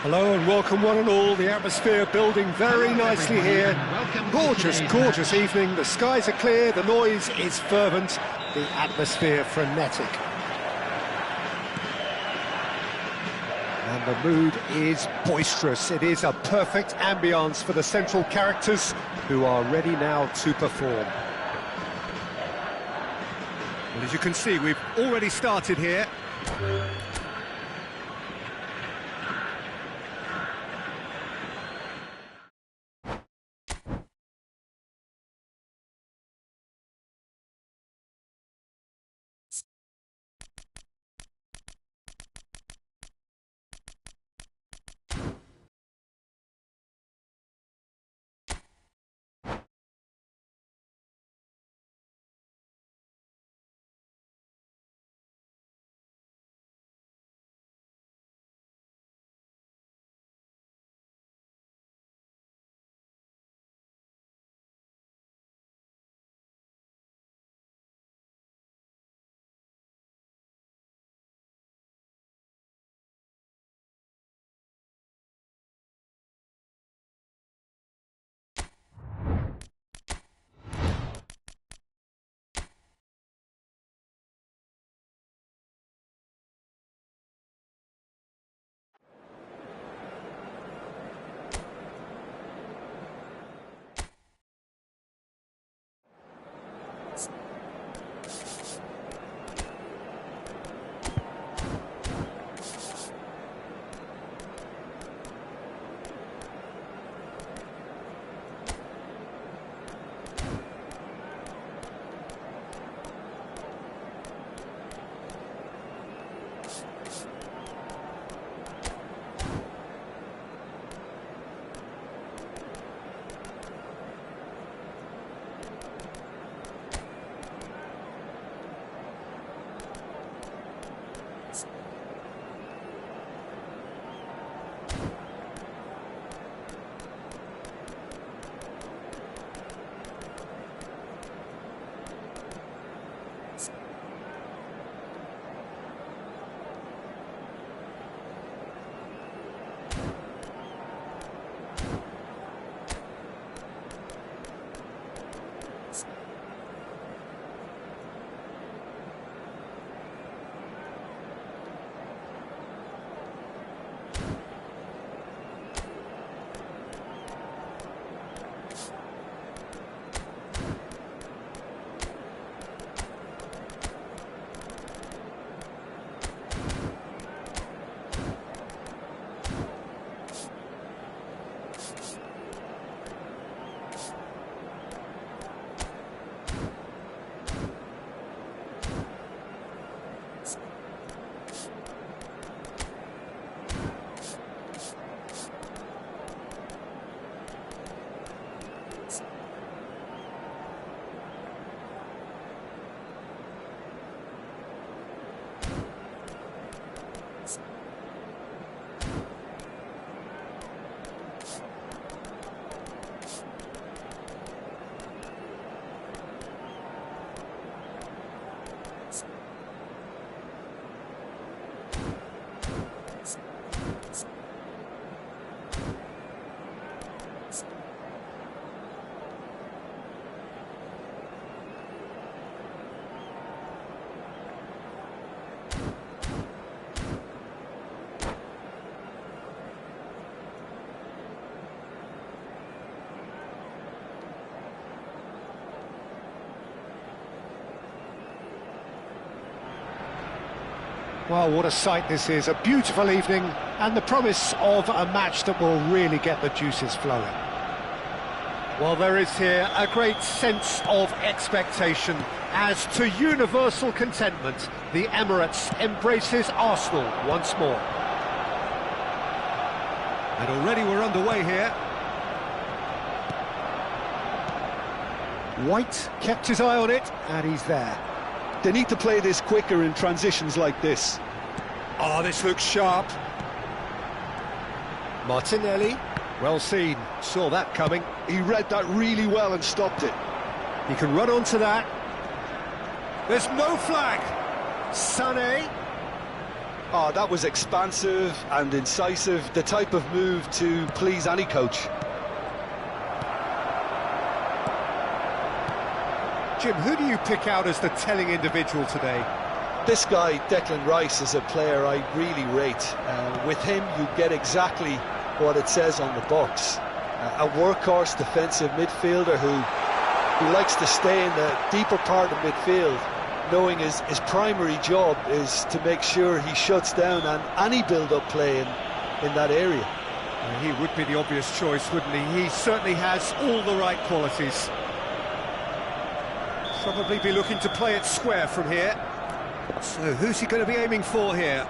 Hello and welcome one and all. The atmosphere building very nicely here. Gorgeous, gorgeous evening. The skies are clear, the noise is fervent, the atmosphere frenetic. And the mood is boisterous. It is a perfect ambience for the central characters who are ready now to perform. Well, as you can see, we've already started here. Well, what a sight this is, a beautiful evening and the promise of a match that will really get the juices flowing. Well, there is here a great sense of expectation as to universal contentment. The Emirates embraces Arsenal once more. And already we're underway here. White kept his eye on it and he's there. They need to play this quicker in transitions like this. Oh, this looks sharp. Martinelli, well seen, saw that coming. He read that really well and stopped it. He can run onto that. There's no flag. Sané. Oh, that was expansive and incisive, the type of move to please any coach. Jim, who do you pick out as the telling individual today? This guy, Declan Rice, is a player I really rate. With him, you get exactly what it says on the box. A workhorse defensive midfielder who likes to stay in the deeper part of midfield, knowing his primary job is to make sure he shuts down any build-up play in that area. He would be the obvious choice, wouldn't he? He certainly has all the right qualities. Probably be looking to play it square from here. So who's he going to be aiming for here?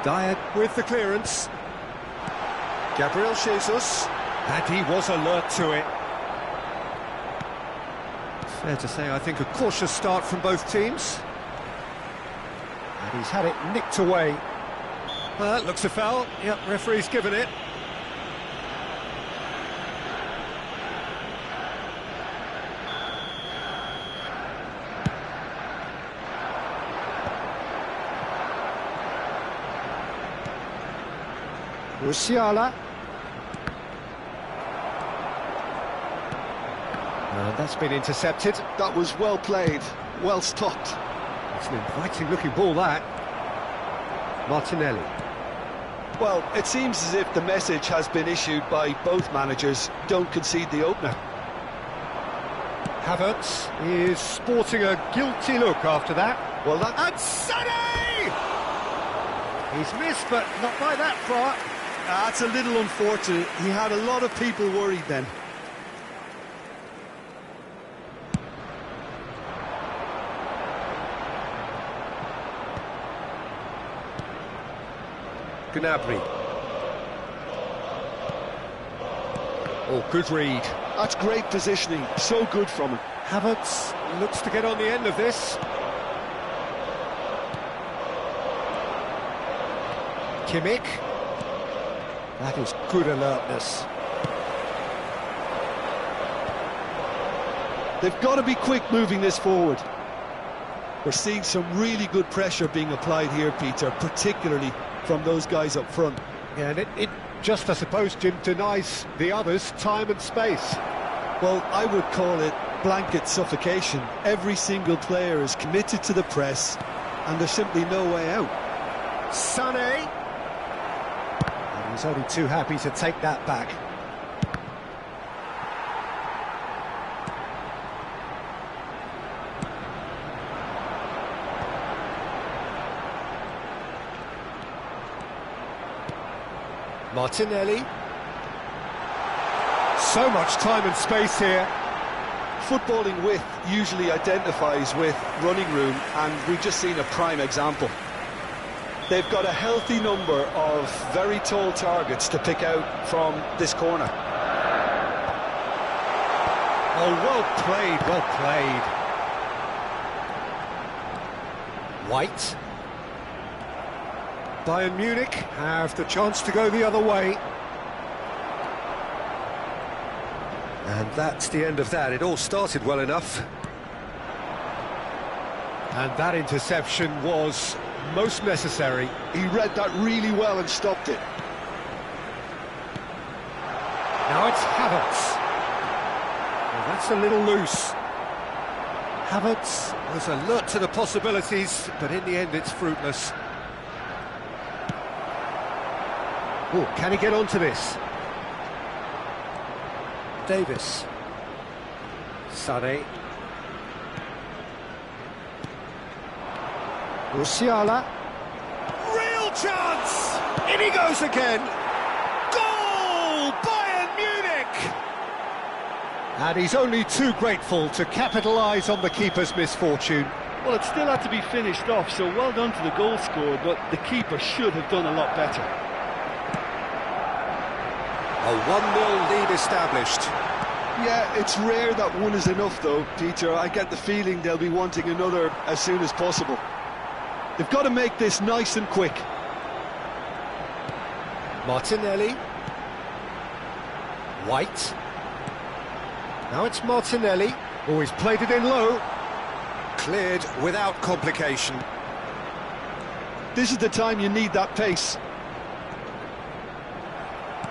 Dyer with the clearance. Gabriel Jesus. And he was alert to it. Fair to say, I think, a cautious start from both teams. And he's had it nicked away. Looks a foul. Yep, referee's given it. Musiala. And that's been intercepted. That was well played, well stopped. It's an inviting looking ball, that. Martinelli. Well, it seems as if the message has been issued by both managers: don't concede the opener. Havertz is sporting a guilty look after that. Well, that... And Sané! He's missed, but not by that far. That's a little unfortunate. He had a lot of people worried then. Gnabry. Oh, good read. That's great positioning, so good from him. Havertz looks to get on the end of this. Kimmich. That is good alertness. They've got to be quick moving this forward. We're seeing some really good pressure being applied here, Peter, particularly from those guys up front. Yeah, and it just, I suppose, Jim, denies the others time and space. Well, I would call it blanket suffocation. Every single player is committed to the press, and there's simply no way out. Sané. And he's only too happy to take that back. Martinelli. So much time and space here. Footballing width usually identifies with running room, and we've just seen a prime example. They've got a healthy number of very tall targets to pick out from this corner. Oh, well played, well played. White. Bayern Munich have the chance to go the other way. And that's the end of that. It all started well enough. And that interception was most necessary. He read that really well and stopped it. Now it's Havertz. Well, that's a little loose. Havertz was alert to the possibilities, but in the end it's fruitless. Oh, can he get onto this? Davis. Sané. Musiala. Real chance! In he goes again! Goal! Bayern Munich! And he's only too grateful to capitalise on the keeper's misfortune. Well, it still had to be finished off, so well done to the goal scorer, but the keeper should have done a lot better. A 1-0 lead established. Yeah, it's rare that one is enough, though, Peter. I get the feeling they'll be wanting another as soon as possible. They've got to make this nice and quick. Martinelli. White. Now it's Martinelli. Oh, he's played it in low. Cleared without complication. This is the time you need that pace.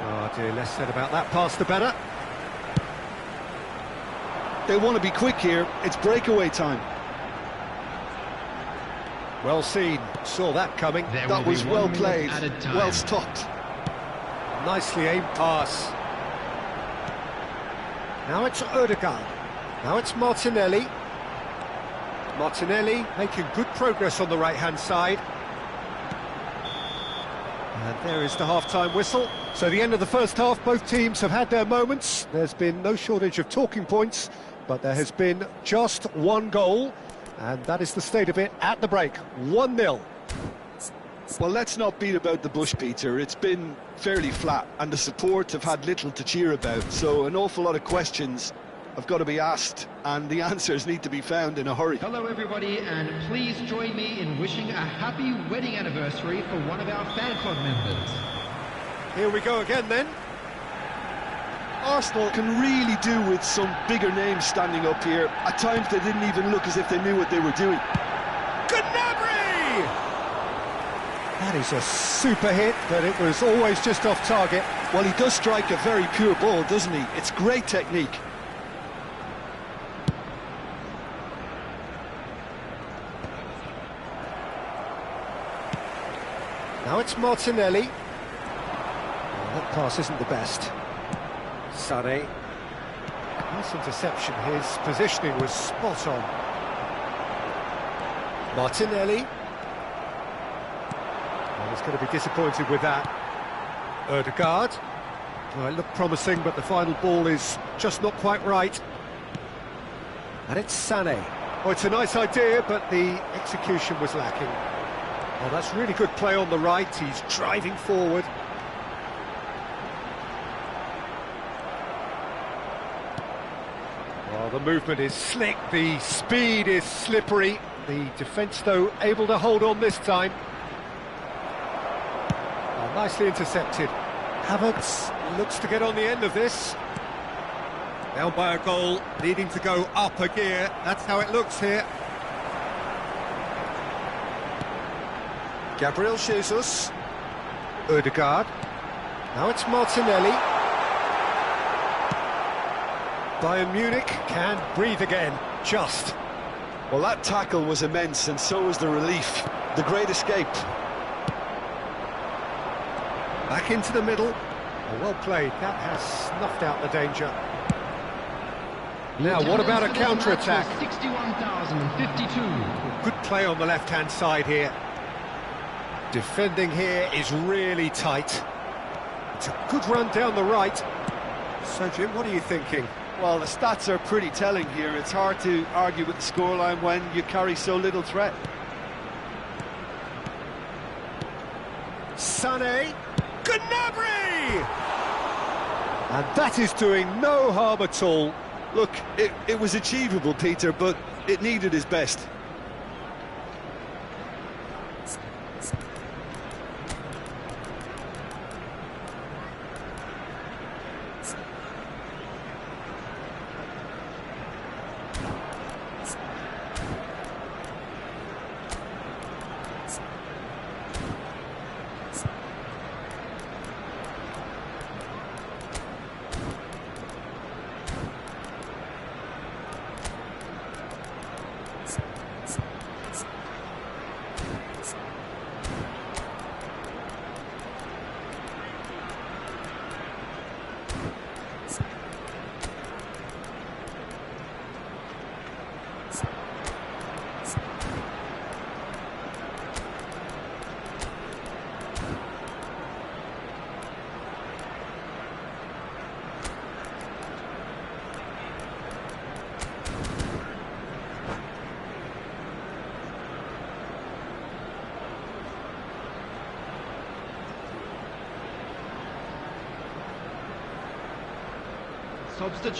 Oh dear, less said about that pass the better. They want to be quick here. It's breakaway time. Well seen, saw that coming. That was well played, well stopped. Nicely aimed pass. Now it's Odegaard. Now it's Martinelli. Martinelli making good progress on the right-hand side. And there is the half-time whistle. So the end of the first half, both teams have had their moments. There's been no shortage of talking points, but there has been just one goal, and that is the state of it at the break. 1-0. Well, let's not beat about the bush, Peter. It's been fairly flat, and the support have had little to cheer about, so an awful lot of questions have got to be asked, and the answers need to be found in a hurry. Hello everybody, and please join me in wishing a happy wedding anniversary for one of our fan club members. Here we go again then. Arsenal can really do with some bigger names standing up here. At times they didn't even look as if they knew what they were doing. Gnabry! That is a super hit, but it was always just off target. Well, he does strike a very pure ball, doesn't he? It's great technique. Now it's Martinelli. Oh, that pass isn't the best. Sané. Nice interception. His positioning was spot on. Martinelli. Well, he's going to be disappointed with that. Odegaard. Well, it looked promising, but the final ball is just not quite right. And it's Sané. Oh, it's a nice idea, but the execution was lacking. Oh, that's really good play on the right. He's driving forward. Well, the movement is slick, the speed is slippery. The defence, though, able to hold on this time. Oh, nicely intercepted. Havertz looks to get on the end of this. Down by a goal, needing to go up a gear. That's how it looks here. Gabriel Jesus. Odegaard. Now it's Martinelli. Bayern Munich can breathe again, just. Well, that tackle was immense, and so was the relief. The great escape. Back into the middle. Oh, well played. That has snuffed out the danger. Now, what about a counter-attack? 61,052. Good play on the left-hand side here. Defending here is really tight. It's a good run down the right. So, Jim, what are you thinking? Well, the stats are pretty telling here. It's hard to argue with the scoreline when you carry so little threat. Sané. Gnabry! And that is doing no harm at all. Look, it was achievable, Peter, but it needed his best.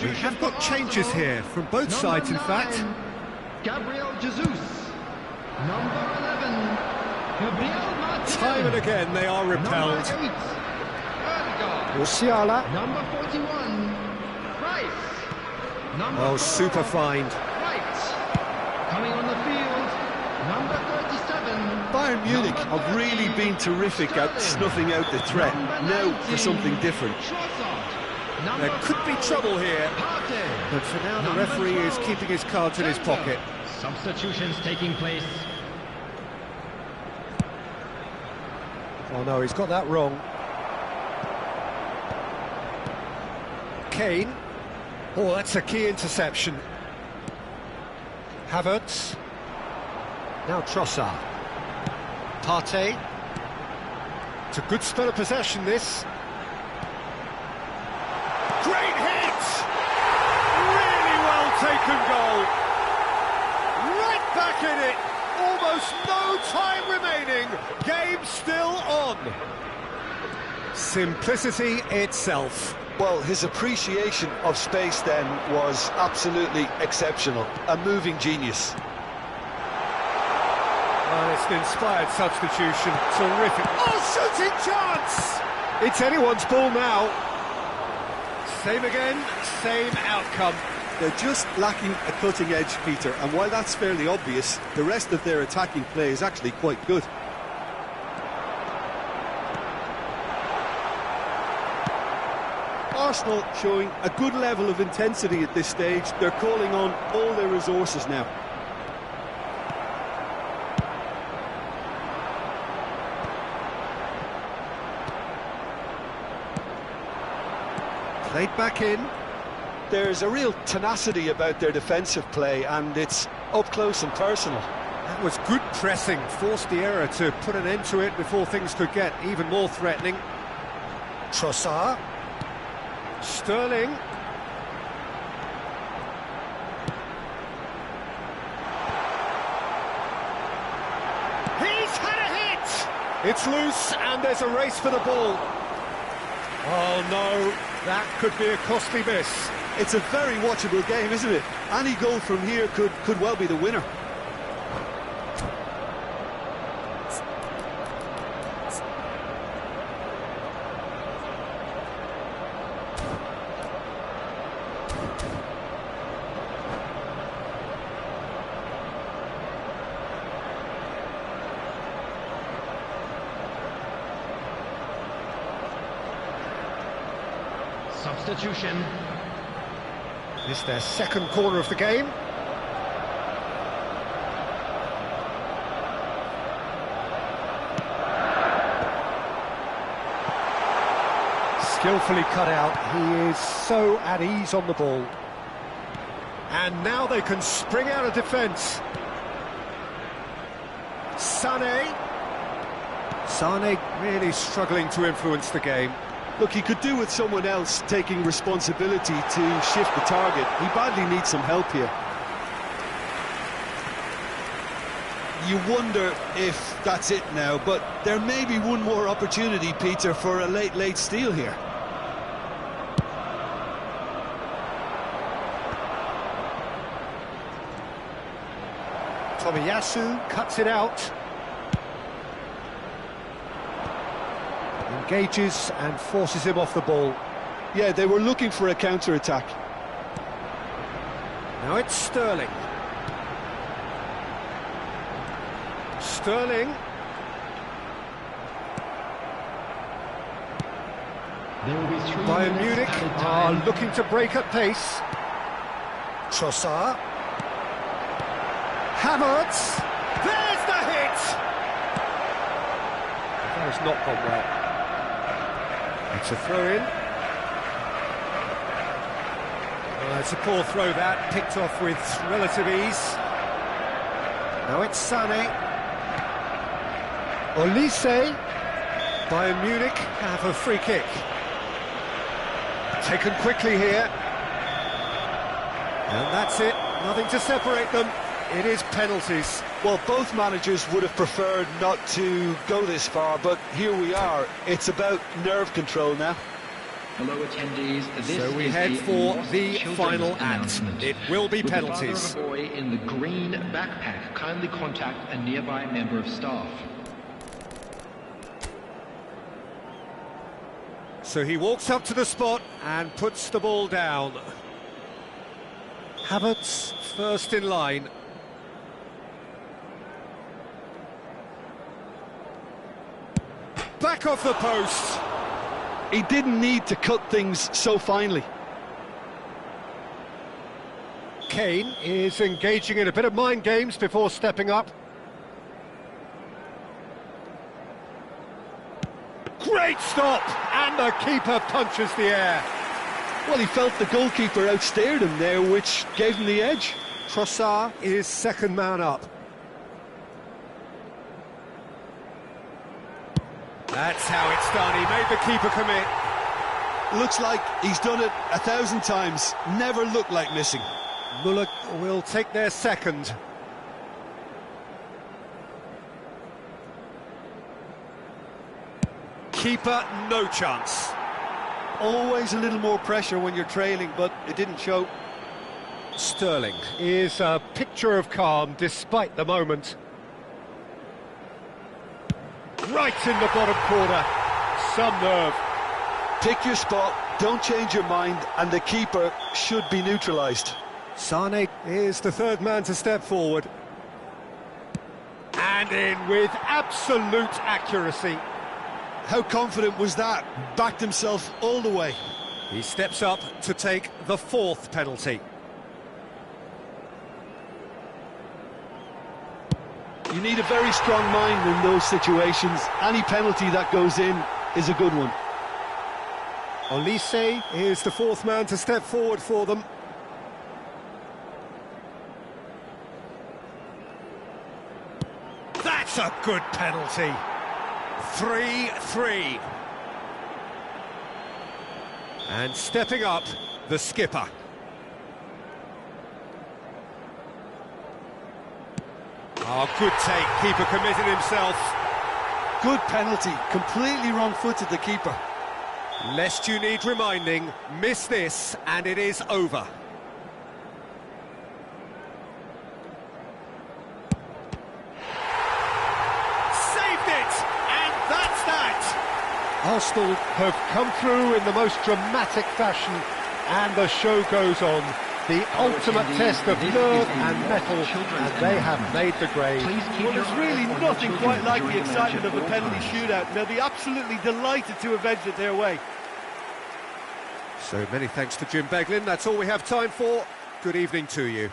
We have got changes here from both sides, in fact. Gabriel Jesus. Number 11, Gabriel Martinez. Time and again they are repelled. Number 8, Odegaard. Musiala. Number 41, Rice. Oh, super find. Right. Coming on the field, number 37. Bayern Munich have really been terrific at snuffing out the threat. Now for something different. There could be trouble here, but for now the referee is keeping his cards in his pocket. Substitutions taking place. Oh no, he's got that wrong. Kane. Oh, that's a key interception. Havertz. Now Trossard. Partey. It's a good spell of possession, this. Great hit! Really well taken goal. Right back in it. Almost no time remaining. Game still on. Simplicity itself. Well, his appreciation of space then was absolutely exceptional. A moving genius. Well, it's an inspired substitution. Terrific. Oh, shooting chance! It's anyone's ball now. Same again, same outcome. They're just lacking a cutting edge, Peter, and while that's fairly obvious, the rest of their attacking play is actually quite good. Arsenal showing a good level of intensity at this stage. They're calling on all their resources now. Played back in. There's a real tenacity about their defensive play, and it's up close and personal. That was good pressing, forced the error to put an end to it before things could get even more threatening. Trossard. Sterling. He's had a hit! It's loose and there's a race for the ball. Oh no, that could be a costly miss. It's a very watchable game, isn't it? Any goal from here could well be the winner. Substitution. This is their second corner of the game. Skillfully cut out. He is so at ease on the ball. And now they can spring out of defence. Sané. Sané really struggling to influence the game. Look, he could do with someone else taking responsibility to shift the target. He badly needs some help here. You wonder if that's it now, but there may be one more opportunity, Peter, for a late steal here. Tomiyasu cuts it out. Engages and forces him off the ball. Yeah, they were looking for a counter-attack. Now it's Sterling. Sterling. There will be 3 Bayern minutes Munich added are time. looking to break at pace. Trossard. Havertz. There's the hit! That has not gone well. It's a throw-in. It's a poor throw that, picked off with relative ease. Now it's Sané. Olise. Bayern Munich have a free kick. Taken quickly here. And that's it, nothing to separate them. It is penalties. Well, both managers would have preferred not to go this far, but here we are. It's about nerve control now. Hello attendees, this So we is head a for lost the children final act. announcement. It will be With penalties. The father of a boy in the green backpack, kindly contact a nearby member of staff. So he walks up to the spot and puts the ball down. Havertz first in line. Back off the post. He didn't need to cut things so finely. Kane is engaging in a bit of mind games before stepping up. Great stop! And the keeper punches the air. Well, he felt the goalkeeper outstared him there, which gave him the edge. Trossard is second man up. That's how it's done. He made the keeper commit. Looks like he's done it 1,000 times. Never looked like missing. Muller will take their second. Keeper, no chance. Always a little more pressure when you're trailing, but it didn't show. Sterling is a picture of calm despite the moment. Right in the bottom corner. Some nerve. Pick your spot, don't change your mind, and the keeper should be neutralised. Sane is the third man to step forward. And in with absolute accuracy. How confident was that? Backed himself all the way. He steps up to take the fourth penalty. You need a very strong mind in those situations. Any penalty that goes in is a good one. Olise is the fourth man to step forward for them. That's a good penalty. 3-3. And stepping up, the skipper. Oh, good take. Keeper committed himself. Good penalty. Completely wrong-footed, the keeper. Lest you need reminding, miss this and it is over. Arsenal have come through in the most dramatic fashion, and the show goes on. The ultimate test of nerve and mettle, and they have made the grade. Well, there's really nothing quite like the excitement of a penalty shootout. They'll be absolutely delighted to have edged it their way. So many thanks to Jim Beglin. That's all we have time for. Good evening to you.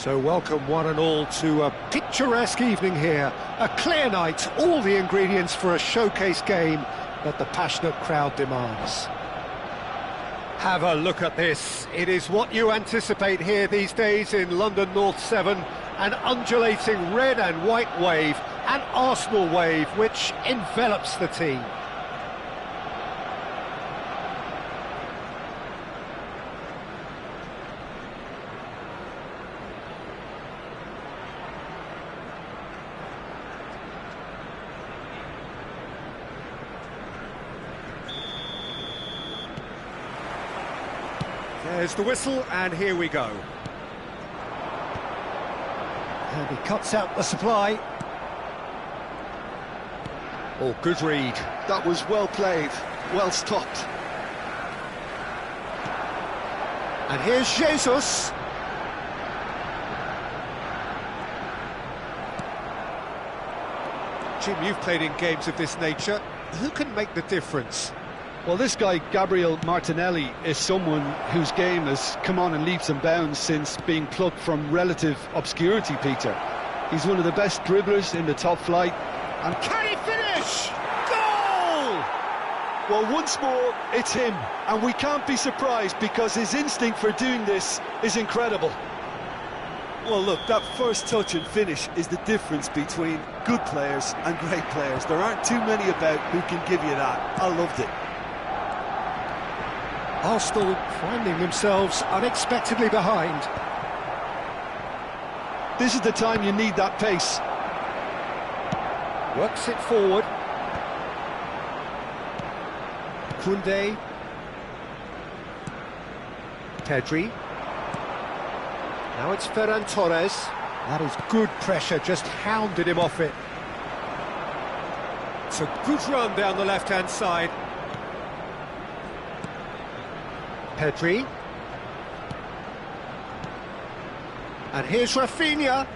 So welcome one and all to a picturesque evening here. A clear night, all the ingredients for a showcase game that the passionate crowd demands. Have a look at this. It is what you anticipate here these days in London North 7. An undulating red and white wave, an Arsenal wave which envelops the team. There's the whistle, and here we go. And he cuts out the supply. Oh, good read. That was well played, well stopped. And here's Jesus. Jim, you've played in games of this nature. Who can make the difference? Well, this guy, Gabriel Martinelli, is someone whose game has come on in leaps and bounds since being plucked from relative obscurity, Peter. He's one of the best dribblers in the top flight. And can he finish? Goal! Well, once more, it's him. And we can't be surprised because his instinct for doing this is incredible. Well, look, that first touch and finish is the difference between good players and great players. There aren't too many about who can give you that. I loved it. Arsenal finding themselves unexpectedly behind. This is the time you need that pace. Works it forward. Koundé. Pedri. Now it's Ferran Torres. That is good pressure, just hounded him off it. It's a good run down the left-hand side. Pedri. And here's Rafinha.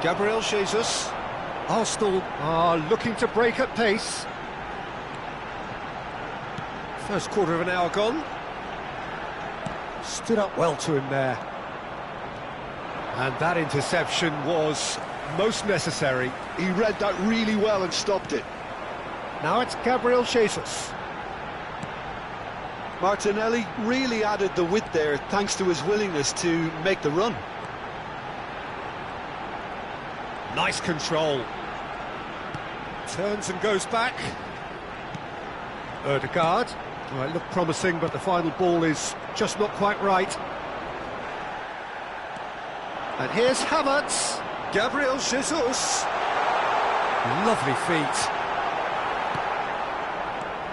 Gabriel Jesus. Arsenal are looking to break at pace. First quarter of an hour gone. Stood up well to him there. And that interception was most necessary. He read that really well and stopped it. Now it's Gabriel Jesus. Martinelli really added the width there thanks to his willingness to make the run. Nice control. Turns and goes back. Ødegaard. Well, it looked promising, but the final ball is just not quite right. And here's Havertz. Gabriel Jesus. Lovely feet.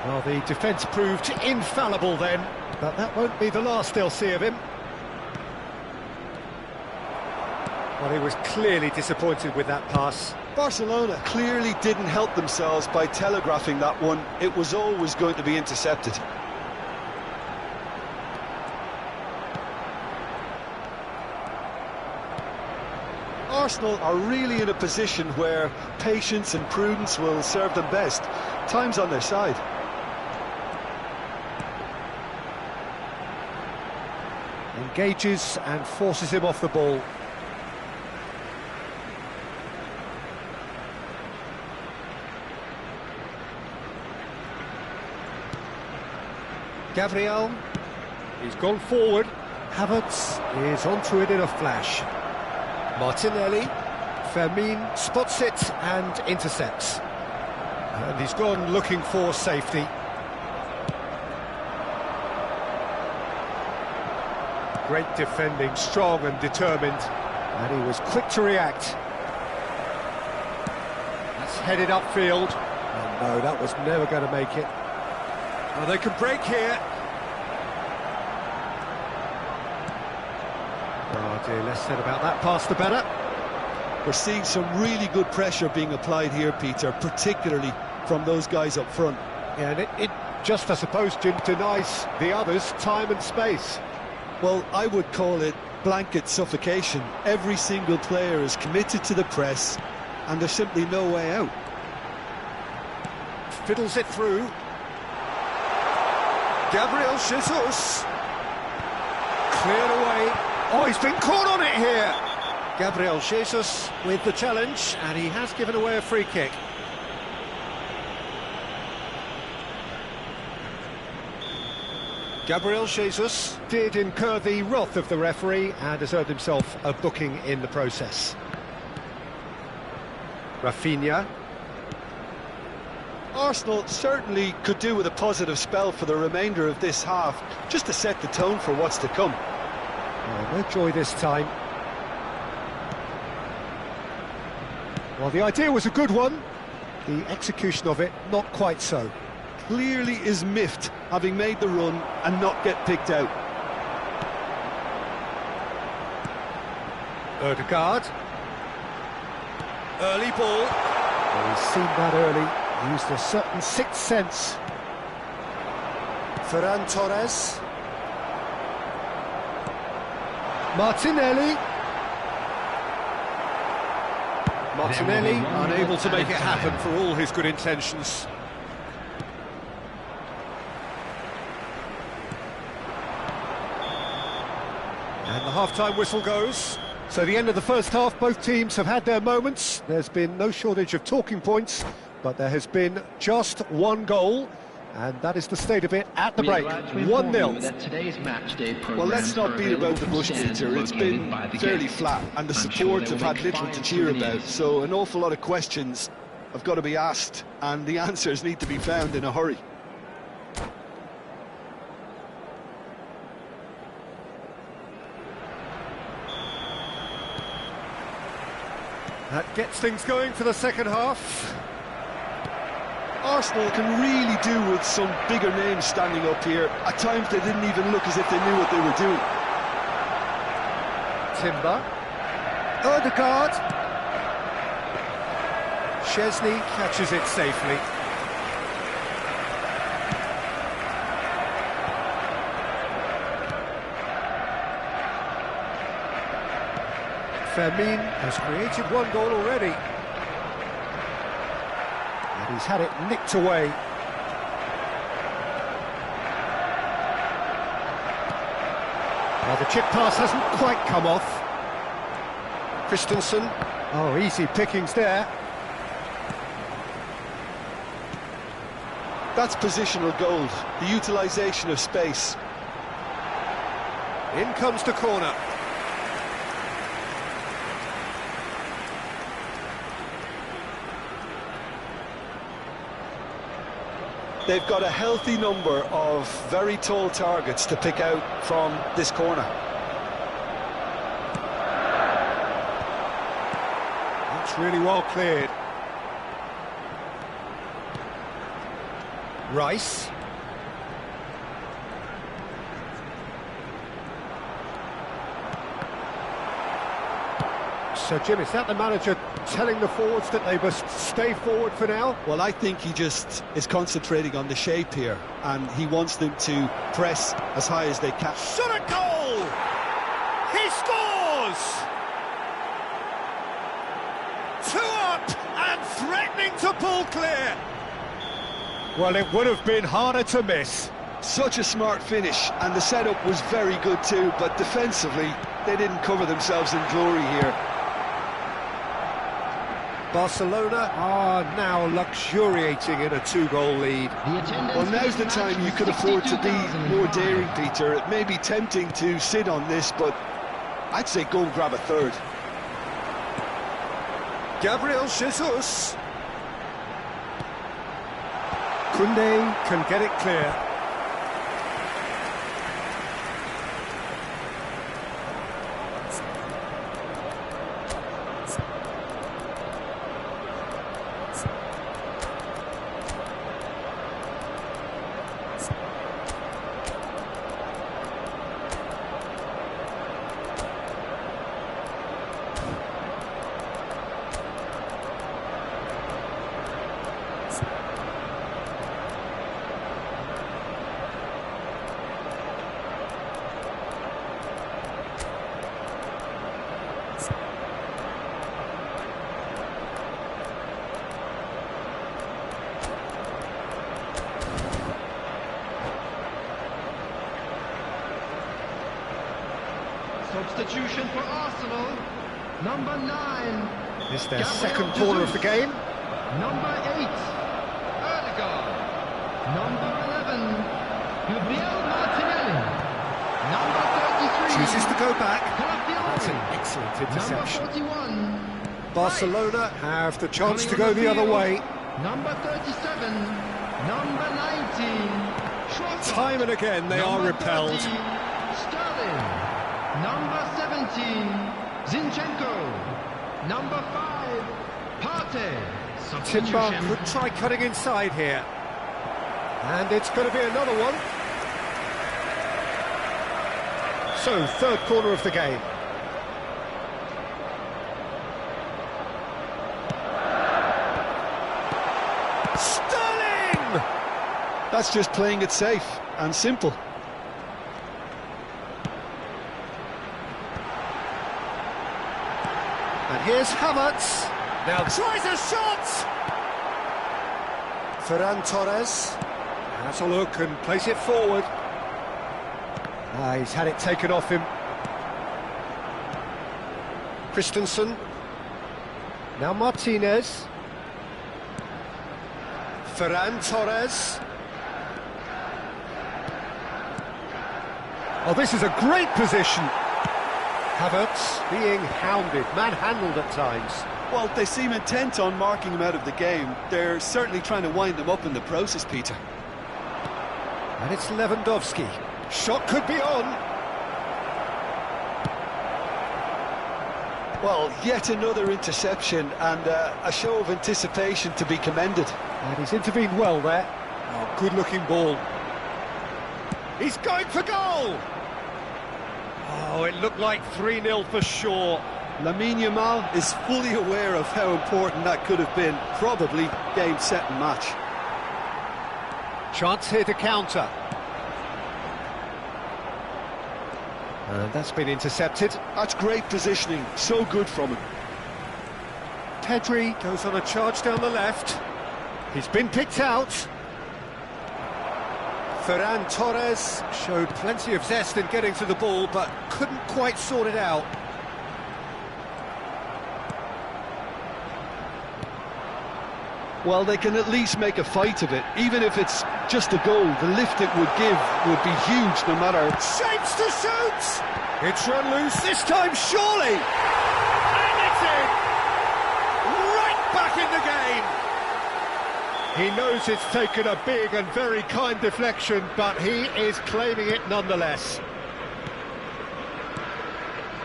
Well, the defence proved infallible then, but that won't be the last they'll see of him. Well, he was clearly disappointed with that pass. Barcelona clearly didn't help themselves by telegraphing that one. It was always going to be intercepted. Arsenal are really in a position where patience and prudence will serve them best. Time's on their side. Engages and forces him off the ball. Gabriel, he's gone forward. Havertz is onto it in a flash. Martinelli, Fermin spots it and intercepts. And he's gone looking for safety. Great defending, strong and determined. And he was quick to react. That's headed upfield. Oh no, that was never going to make it. Oh, they can break here. Oh dear, less said about that pass the better. We're seeing some really good pressure being applied here, Peter, particularly from those guys up front. Yeah, and it just, I suppose, Jim, denies the others time and space. Well, I would call it blanket suffocation. Every single player is committed to the press, and there's simply no way out. Fiddles it through. Gabriel Jesus. Cleared away. Oh, he's been caught on it here. Gabriel Jesus with the challenge, and he has given away a free kick. Gabriel Jesus did incur the wrath of the referee and has earned himself a booking in the process. Rafinha. Arsenal certainly could do with a positive spell for the remainder of this half, just to set the tone for what's to come. Oh, no joy this time. Well, the idea was a good one. The execution of it, not quite so. Clearly is miffed, having made the run and not get picked out. Ødegaard. Early ball. Well, he's seen that early, used a certain sixth sense. Ferran Torres. Martinelli. Martinelli unable to make it happen for all his good intentions. And the half-time whistle goes. So the end of the first half, both teams have had their moments. There's been no shortage of talking points, but there has been just one goal, and that is the state of it at the break. 1-0. Well, let's not beat about the bush, Peter. It's been fairly flat, and the support have had little to cheer about, so an awful lot of questions have got to be asked, and the answers need to be found in a hurry. That gets things going for the second half. Arsenal can really do with some bigger names standing up here. At times they didn't even look as if they knew what they were doing. Timber. Ødegaard. Chesney catches it safely. Fermin has created one goal already. And he's had it nicked away. Well, the chip pass hasn't quite come off. Christensen. Oh, easy pickings there. That's positional gold, the utilisation of space. In comes the corner. They've got a healthy number of very tall targets to pick out from this corner. That's really well cleared. Rice. So, Jim, is that the manager telling the forwards that they must stay forward for now? Well, I think he just is concentrating on the shape here, and he wants them to press as high as they can. Shot a goal! He scores! 2 up and threatening to pull clear. Well, it would have been harder to miss. Such a smart finish, and the setup was very good too, but defensively, they didn't cover themselves in glory here. Barcelona are now luxuriating in a 2-goal lead. Well, now's the time you could afford to be more daring, Peter. It may be tempting to sit on this, but I'd say go and grab a third. Gabriel Jesus. Koundé can get it clear. substitution for Arsenal. Number 9. It's their Gabriel second Jesus. corner of the game. Number 8. Erdegaard. Number 11. Gabriel Martinelli. Number 33. Chooses to go back. Calafiori. That's an excellent interception. Number 41. Barcelona have the chance to go the other way. Number 37. Number 19. Schwarzer. Time and again they are Number repelled. 30, Sterling. Number 17. Zinchenko. Number 5. Partey. Timber Substitution. could try cutting inside here. And it's going to be another one. So, third corner of the game. Sterling! That's just playing it safe and simple. And here's Havertz. Now tries a shot! Ferran Torres has a look and plays it forward. He's had it taken off him. Christensen. Now Martinez. Ferran Torres. Oh, this is a great position. Havertz being hounded, manhandled at times. Well, they seem intent on marking him out of the game. They're certainly trying to wind him up in the process, Peter. And it's Lewandowski. Shot could be on. Well, yet another interception and a show of anticipation to be commended. And he's intervened well there. Oh, good-looking ball. He's going for goal! Oh, it looked like 3-0 for sure. Lamine Yamal is fully aware of how important that could have been. Probably game, set and match. Chance here to counter. And that's been intercepted. That's great positioning, so good from him. Pedri goes on a charge down the left. He's been picked out. Ferran Torres showed plenty of zest in getting to the ball, but couldn't quite sort it out. Well, they can at least make a fight of it. Even if it's just a goal, the lift it would give would be huge no matter... Shapes to shoot! It's run loose this time, surely! And it's in! Right back in the game! He knows it's taken a big and very kind deflection, but he is claiming it nonetheless.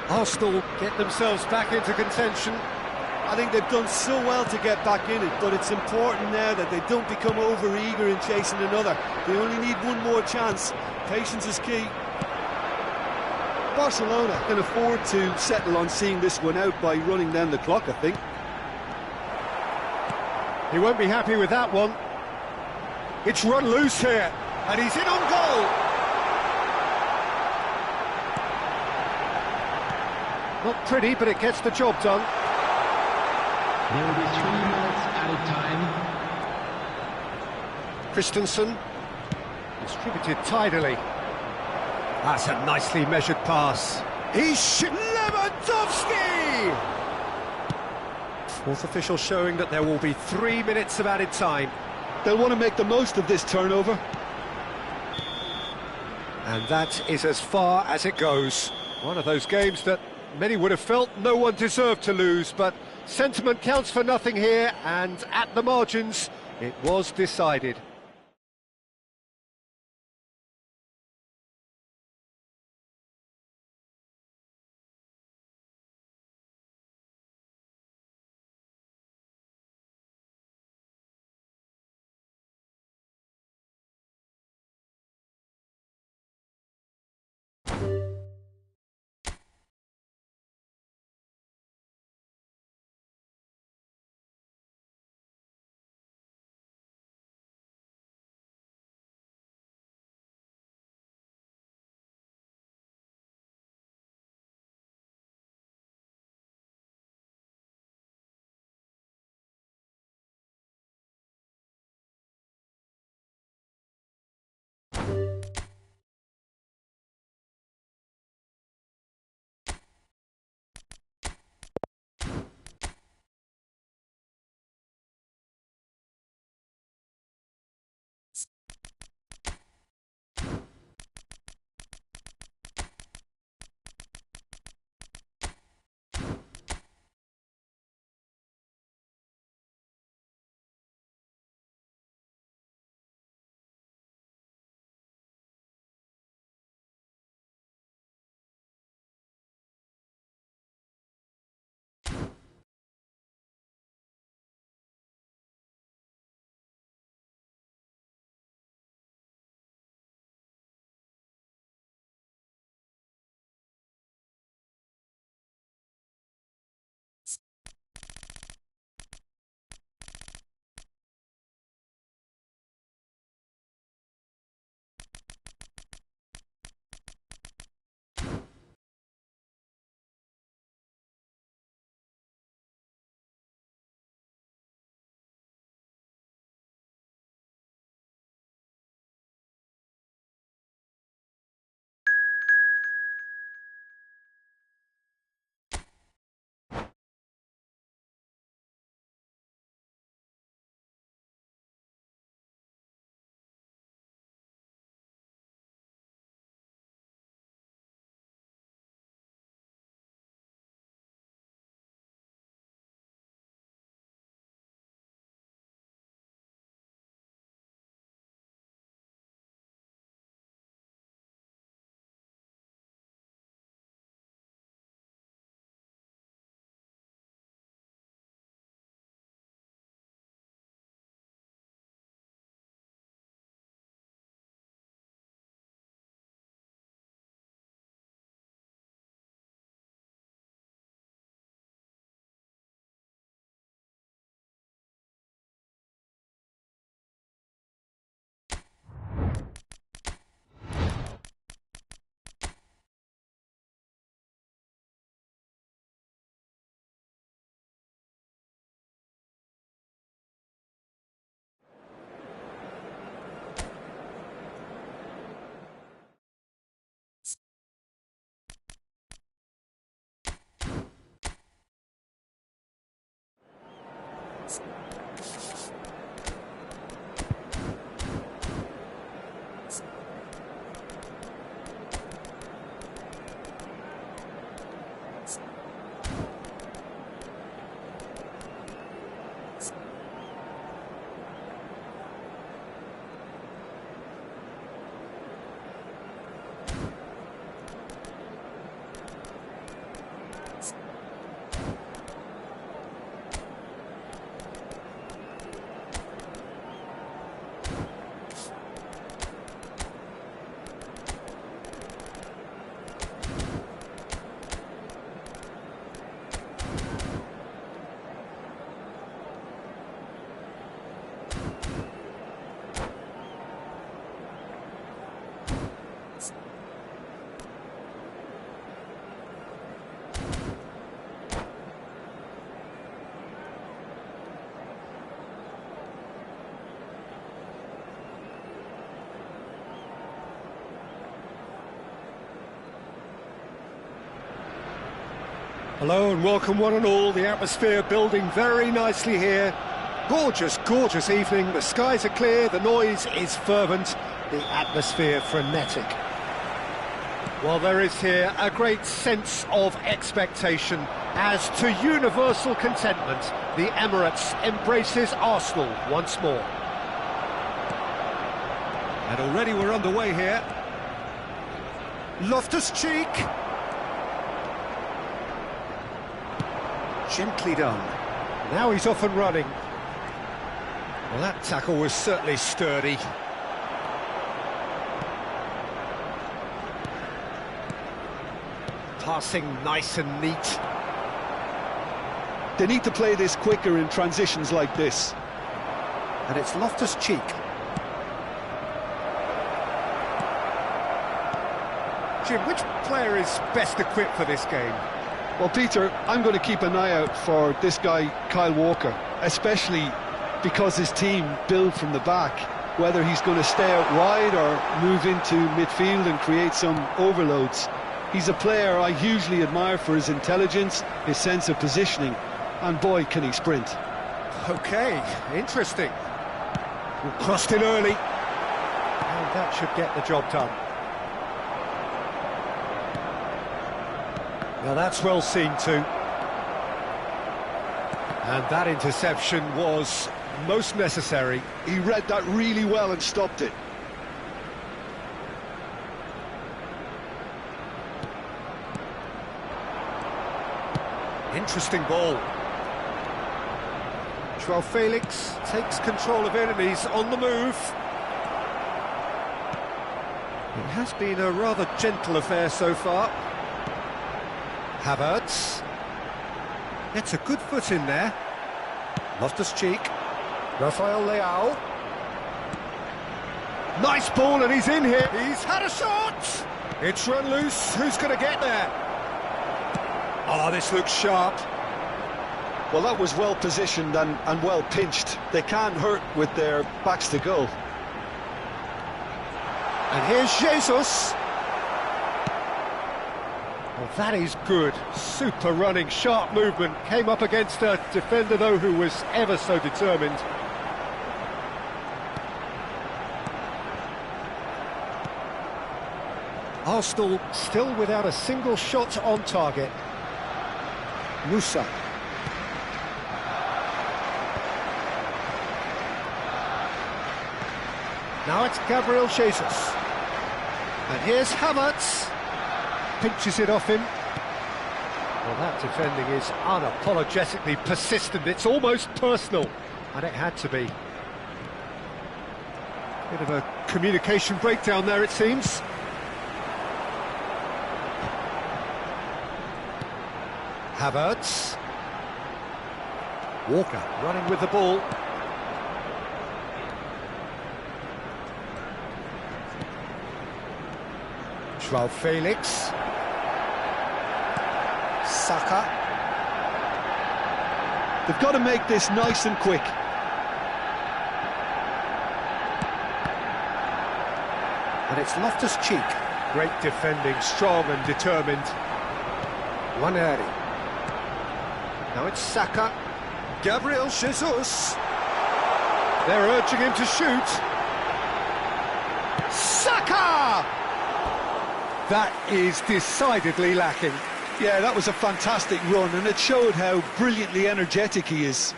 Arsenal get themselves back into contention. I think they've done so well to get back in it, but it's important now that they don't become over-eager in chasing another. They only need one more chance. Patience is key. Barcelona can afford to settle on seeing this one out by running down the clock, I think. He won't be happy with that one. It's run loose here, and he's in on goal. Not pretty, but it gets the job done. There will be 3 minutes added time. Christensen, distributed tidily. That's a nicely measured pass. Lewandowski! Fourth official showing that there will be 3 minutes of added time. They'll want to make the most of this turnover. And that is as far as it goes. One of those games that many would have felt no one deserved to lose, but sentiment counts for nothing here, and at the margins, it was decided. Hello and welcome one and all. The atmosphere building very nicely here. Gorgeous, gorgeous evening. The skies are clear, the noise is fervent, the atmosphere frenetic. Well, there is here a great sense of expectation as to universal contentment. The Emirates embraces Arsenal once more. And already we're underway here. Loftus-Cheek. Gently done. Now he's off and running. Well, that tackle was certainly sturdy. Passing nice and neat. They need to play this quicker in transitions like this. And it's Loftus-Cheek. Jim, which player is best equipped for this game? Well, Peter, I'm going to keep an eye out for this guy, Kyle Walker, especially because his team build from the back, whether he's going to stay out wide or move into midfield and create some overloads. He's a player I hugely admire for his intelligence, his sense of positioning, and boy, can he sprint. OK, interesting. Crossed in early. And that should get the job done. Now that's well seen too. And that interception was most necessary. He read that really well and stopped it. Interesting ball. Joao Felix takes control of it and he's on the move. It has been a rather gentle affair so far. Havertz gets a good foot in there. Loftus-Cheek. Rafael Leao. Nice ball and he's in here. He's had a shot. It's run loose. Who's going to get there? Oh, this looks sharp. Well, that was well positioned and well pinched. They can't hurt with their backs to goal. And here's Jesus. Well, that is good. Super running, sharp movement. Came up against a defender, though, who was ever so determined. Arsenal still without a single shot on target. Musa. Now it's Gabriel Jesus. And here's Havertz. Pinches it off him. Well, that defending is unapologetically persistent. It's almost personal. And it had to be. Bit of a communication breakdown there, it seems. Havertz. Walker running with the ball. Joao Felix. Saka. They've got to make this nice and quick. And it's Loftus-Cheek. Great defending, strong and determined. Waneri. Now it's Saka. Gabriel Jesus. They're urging him to shoot. Saka! That is decidedly lacking. Yeah, that was a fantastic run, and it showed how brilliantly energetic he is.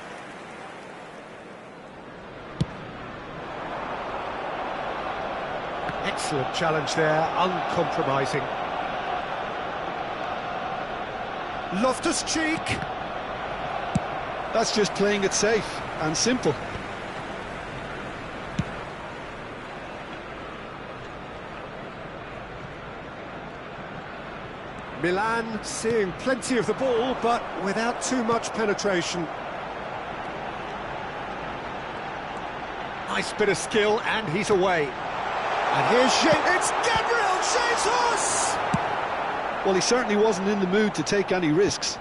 Excellent challenge there, uncompromising. Loftus-Cheek. That's just playing it safe and simple. Milan seeing plenty of the ball, but without too much penetration. Nice bit of skill, and he's away. And here's it's Gabriel Jesus! Well, he certainly wasn't in the mood to take any risks.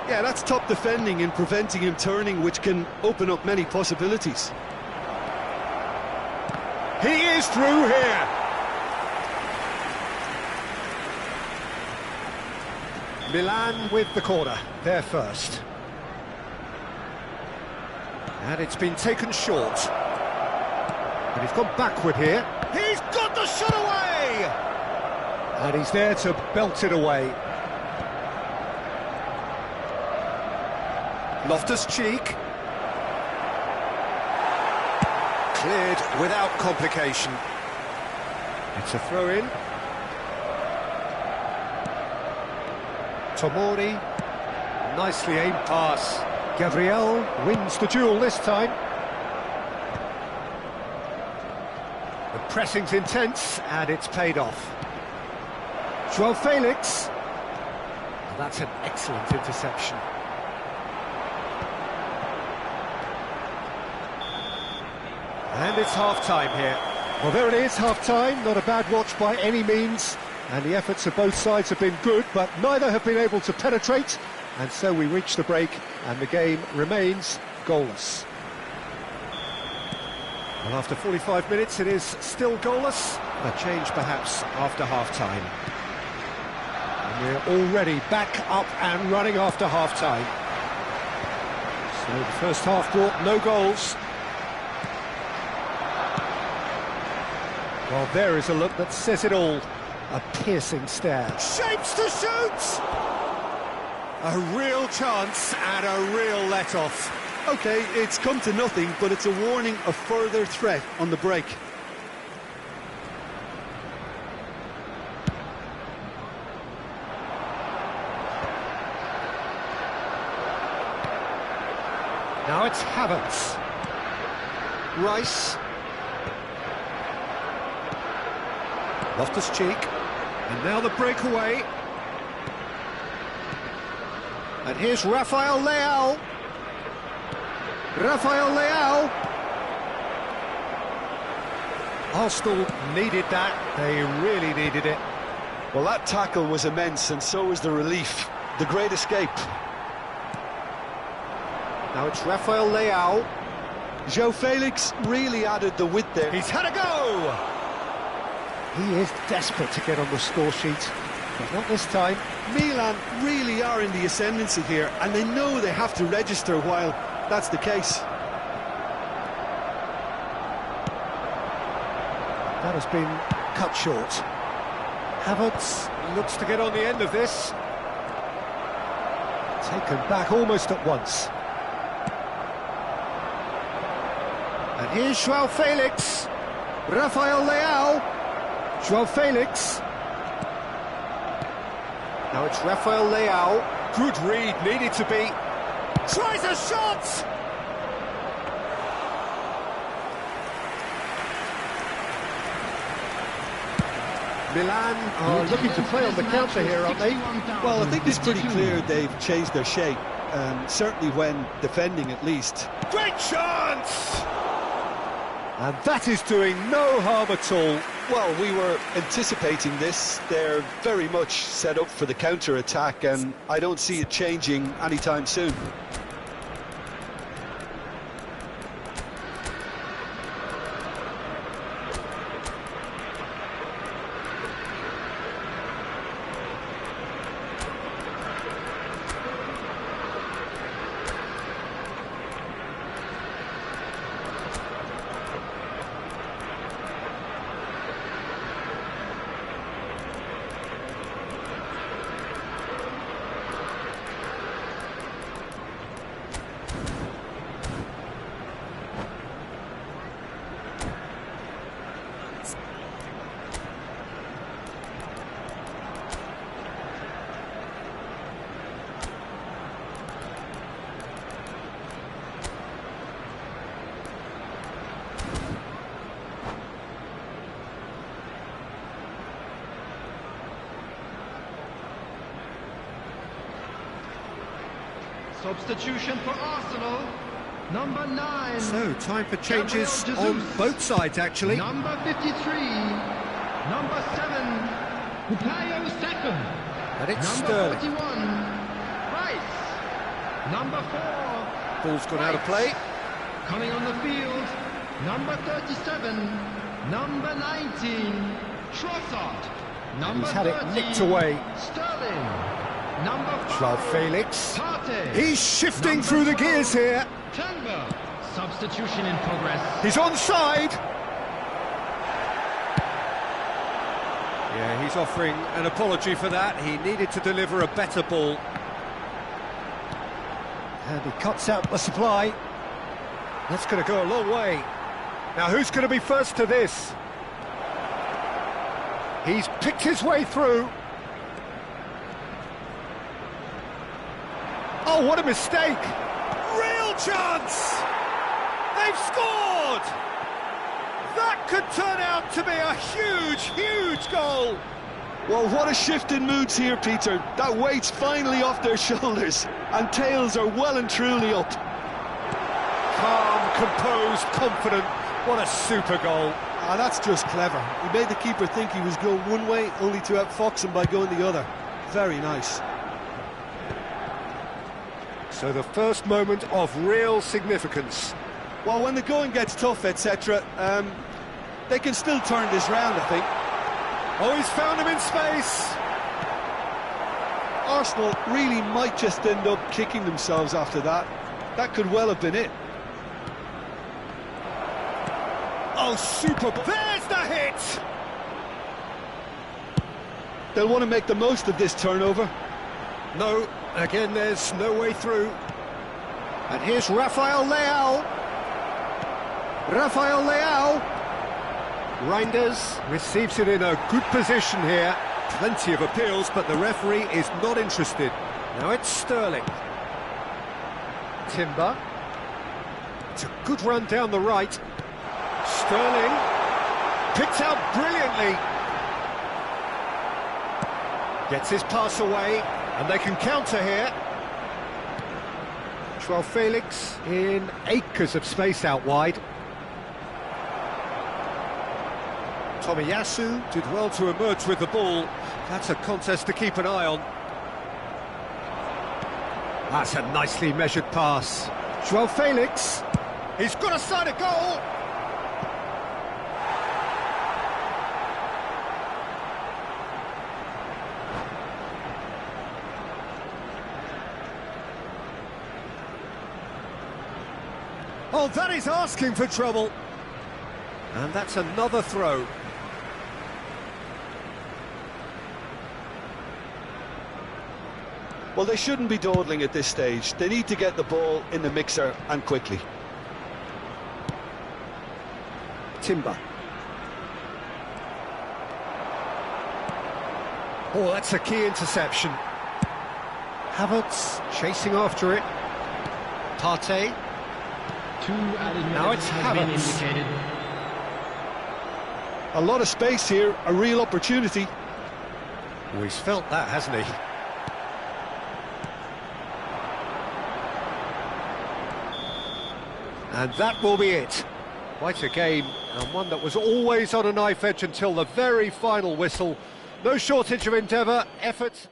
Yeah, that's top defending in preventing him turning, which can open up many possibilities. He is through here. Milan with the corner, there first. And it's been taken short. And he's gone backward here. He's got the shot away! And he's there to belt it away. Loftus-Cheek. Cleared without complication. It's a throw-in. Tomori. Nicely aimed pass. Gabriel wins the duel this time. The pressing's intense, and it's paid off. Joao Felix. Well, that's an excellent interception. And it's half-time here. Well, there it is, half-time. Not a bad watch by any means. And the efforts of both sides have been good, but neither have been able to penetrate. And so we reach the break, and the game remains goalless. Well, after 45 minutes, it is still goalless. A change, perhaps, after half-time. And we're already back up and running after half-time. So the first half brought no goals. Well, there is a look that says it all. A piercing stare. Shapes to shoot! A real chance and a real let-off. OK, it's come to nothing, but it's a warning of further threat on the break. Now it's Havertz. Rice. Loftus-Cheek. And now the breakaway. And here's Rafael Leao. Rafael Leao. Arsenal needed that. They really needed it. Well, that tackle was immense, and so was the relief. The great escape. Now it's Rafael Leao. Joao Felix really added the width there. He's had a go! He is desperate to get on the score sheet, but not this time. Milan really are in the ascendancy here, and they know they have to register while that's the case. That has been cut short. Havertz looks to get on the end of this. Taken back almost at once. And here's Joao Felix. Rafael Leao. Joao Felix. Now it's Rafael Leao. Good read, needed to be. Tries a shot! Milan are looking to play on the counter here, aren't they? Well, I think it's pretty clear they've changed their shape, certainly when defending at least. Great chance! And that is doing no harm at all. Well, we were anticipating this. They're very much set up for the counter-attack, and I don't see it changing anytime soon. Substitution for Arsenal, number 9. So, time for changes on both sides, actually. Number 53, number 7, Bukayo Saka. And it's number Sterling. 41, Rice. Number 4, Ball's gone out of play. coming on the field, number 37, number 19, Trossard. Number He's had it 30, nicked away. Sterling. Number 5. Joao Felix. Partey. He's shifting Number through the 12, gears here. Turnbull. Substitution in progress. He's onside. Yeah, he's offering an apology for that. He needed to deliver a better ball. And he cuts out the supply. That's going to go a long way. Now, who's going to be first to this? He's picked his way through. Oh, what a mistake! Real chance! They've scored! That could turn out to be a huge, huge goal! Well, what a shift in moods here, Peter. That weight's finally off their shoulders, and tails are well and truly up. Calm, composed, confident. What a super goal. Ah, that's just clever. He made the keeper think he was going one way, only to outfox him by going the other. Very nice. So the first moment of real significance. Well, when the going gets tough, etc., they can still turn this round, I think. Oh, he's found him in space. Arsenal really might just end up kicking themselves after that. That could well have been it. Oh, super. There's the hit! They'll want to make the most of this turnover. No, again, there's no way through. And here's Rafael Leao. Rafael Leao. Reinders receives it in a good position here. Plenty of appeals, but the referee is not interested. Now it's Sterling. Timber. It's a good run down the right. Sterling. Picked out brilliantly. Gets his pass away, and they can counter here. Joao Felix in acres of space out wide. Tomiyasu did well to emerge with the ball. That's a contest to keep an eye on. That's a nicely measured pass. Joao Felix. He's got a side of goal. Oh, that is asking for trouble. And that's another throw. Well, they shouldn't be dawdling at this stage. They need to get the ball in the mixer, and quickly. Timber. Oh, that's a key interception. Havertz chasing after it. Partey. 2 added Now minutes it's has been Havertz. indicated. A lot of space here, a real opportunity. Oh, he's felt that, hasn't he? And that will be it. Quite a game, and one that was always on a knife edge until the very final whistle. No shortage of endeavour, effort...